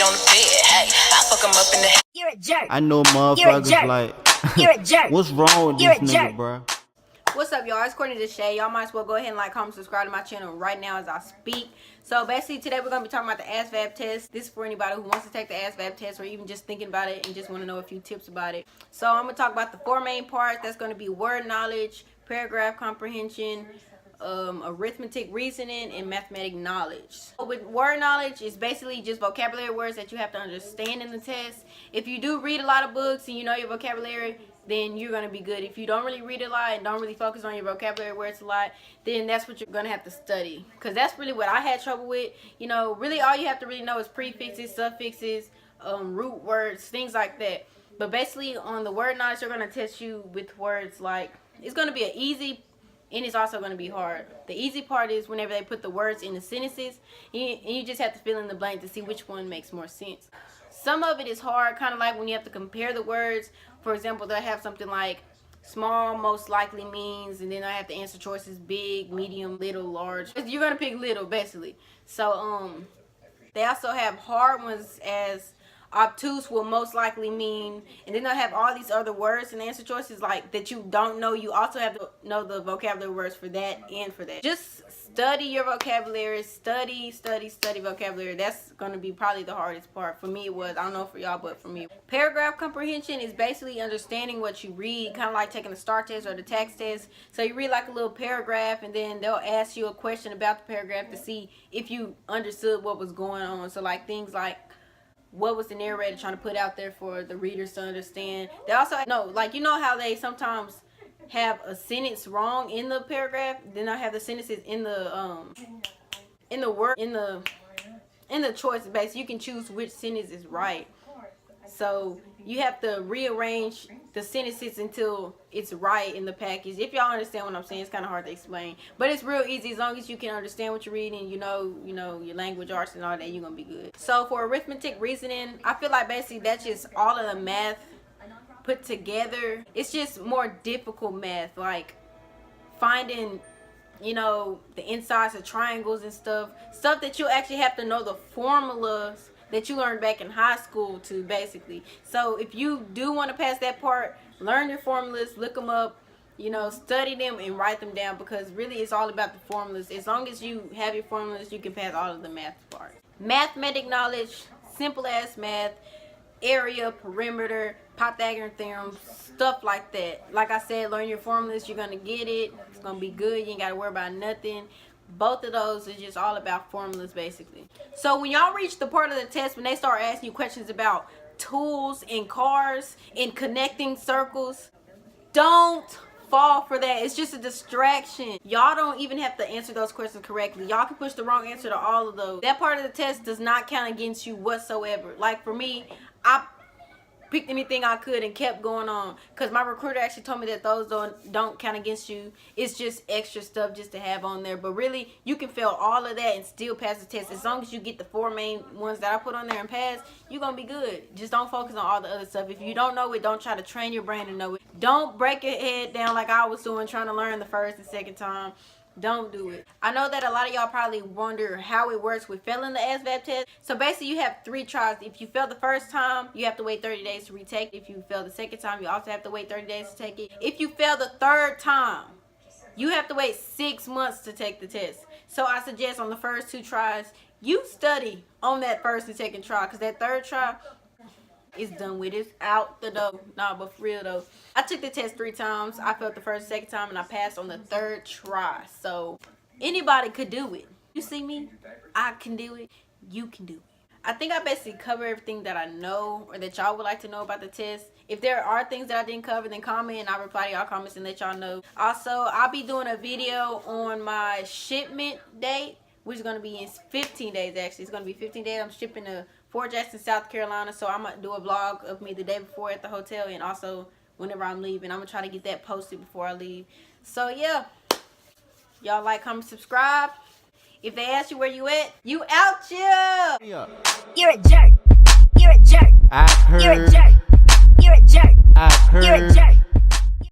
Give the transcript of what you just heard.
on the bed. Hey, I fuck him up in the head. You're a jerk. I know motherfuckers like, You're a jerk. what's wrong with You're this a nigga, jerk. bro? What's up, y'all? It's Courtney the Shade. Y'all might as well go ahead and like, comment, subscribe to my channel right now as I speak. So basically today we're going to be talking about the Asvab Test. This is for anybody who wants to take the Asvab Test or even just thinking about it and just want to know a few tips about it. So I'm going to talk about the four main parts. That's going to be word knowledge, paragraph comprehension, arithmetic reasoning, and mathematic knowledge. So with word knowledge, it's basically just vocabulary words that you have to understand in the test. If you do read a lot of books and you know your vocabulary, then you're going to be good. If you don't really read a lot and don't really focus on your vocabulary words a lot, then that's what you're going to have to study. Because that's really what I had trouble with. You know, really all you have to really know is prefixes, suffixes, root words, things like that. But basically on the word knowledge, they're going to test you with words like, it's going to be an easy and it's also going to be hard. The easy part is whenever they put the words in the sentences, and you just have to fill in the blank to see which one makes more sense. Some of it is hard, kind of like when you have to compare the words. For example, they'll have something like small most likely means, and then I have to answer choices big, medium, little, large. You're going to pick little, basically. So, they also have hard ones as obtuse will most likely mean, and then they'll have all these other words and answer choices like that you don't know. You also have to know the vocabulary words for that and for that. Just study your vocabulary, study vocabulary. That's going to be probably the hardest part. For me it was. I don't know for y'all, but for me. Paragraph comprehension is basically understanding what you read, kind of like taking the STAR test or the TAX test. So you read like a little paragraph and then they'll ask you a question about the paragraph to see if you understood what was going on. So like things like, what was the narrator trying to put out there for the readers to understand? They also know, like, you know how they sometimes have a sentence wrong in the paragraph, then I have the sentences in the choice base. You can choose which sentence is right. So you have to rearrange the sentences until it's right in the package. If y'all understand what I'm saying, it's kind of hard to explain, but it's real easy as long as you can understand what you're reading. You know your language arts and all that. You're gonna be good. So for arithmetic reasoning, I feel like basically that's just all of the math put together. It's just more difficult math, like finding, you know, the insides of triangles and stuff that you actually have to know the formulas that you learned back in high school to, basically. So if you do want to pass that part, learn your formulas, look them up, you know, study them and write them down, because really it's all about the formulas. As long as you have your formulas, you can pass all of the math part. Mathematic knowledge, simple as math, area, perimeter, Pythagorean theorem, stuff like that. Like I said, learn your formulas, you're gonna get it. It's gonna be good. You ain't gotta worry about nothing. Both of those is just all about formulas, basically. So when y'all reach the part of the test when they start asking you questions about tools and cars and connecting circles, don't fall for that. It's just a distraction. Y'all don't even have to answer those questions correctly. Y'all can push the wrong answer to all of those. That part of the test does not count against you whatsoever. Like for me, I picked anything I could and kept going on, because my recruiter actually told me that those don't count against you. It's just extra stuff just to have on there. But really, you can fail all of that and still pass the test. As long as you get the four main ones that I put on there and pass, you're gonna be good. Just don't focus on all the other stuff. If you don't know it, don't try to train your brain to know it. Don't break your head down like I was doing, trying to learn the first and second time. Don't do it. I know that a lot of y'all probably wonder how it works with failing the Asvab test. So basically you have 3 tries. If you fail the first time, you have to wait 30 days to retake it. If you fail the second time, you also have to wait 30 days to take it. If you fail the third time, you have to wait 6 months to take the test. So I suggest on the first 2 tries, you study on that first and second try, because that third try is done with. It's out the door. Nah, but for real though, I took the test 3 times. I failed the first, second time, and I passed on the 3rd try. So anybody could do it. You see me? I can do it. You can do it. I think I basically covered everything that I know or that y'all would like to know about the test. If there are things that I didn't cover, then comment and I'll reply to y'all comments and let y'all know. Also, I'll be doing a video on my shipment date, which is going to be in 15 days actually. It's going to be 15 days. I'm shipping to Fort Jackson, South Carolina. So I'm going to do a vlog of me the day before at the hotel, and also whenever I'm leaving. I'm going to try to get that posted before I leave. So yeah, y'all like, comment, subscribe. If they ask you where you at, you out here. You're a jerk. You're a jerk. I heard. You're a jerk. You're a jerk. I heard. You're a jerk.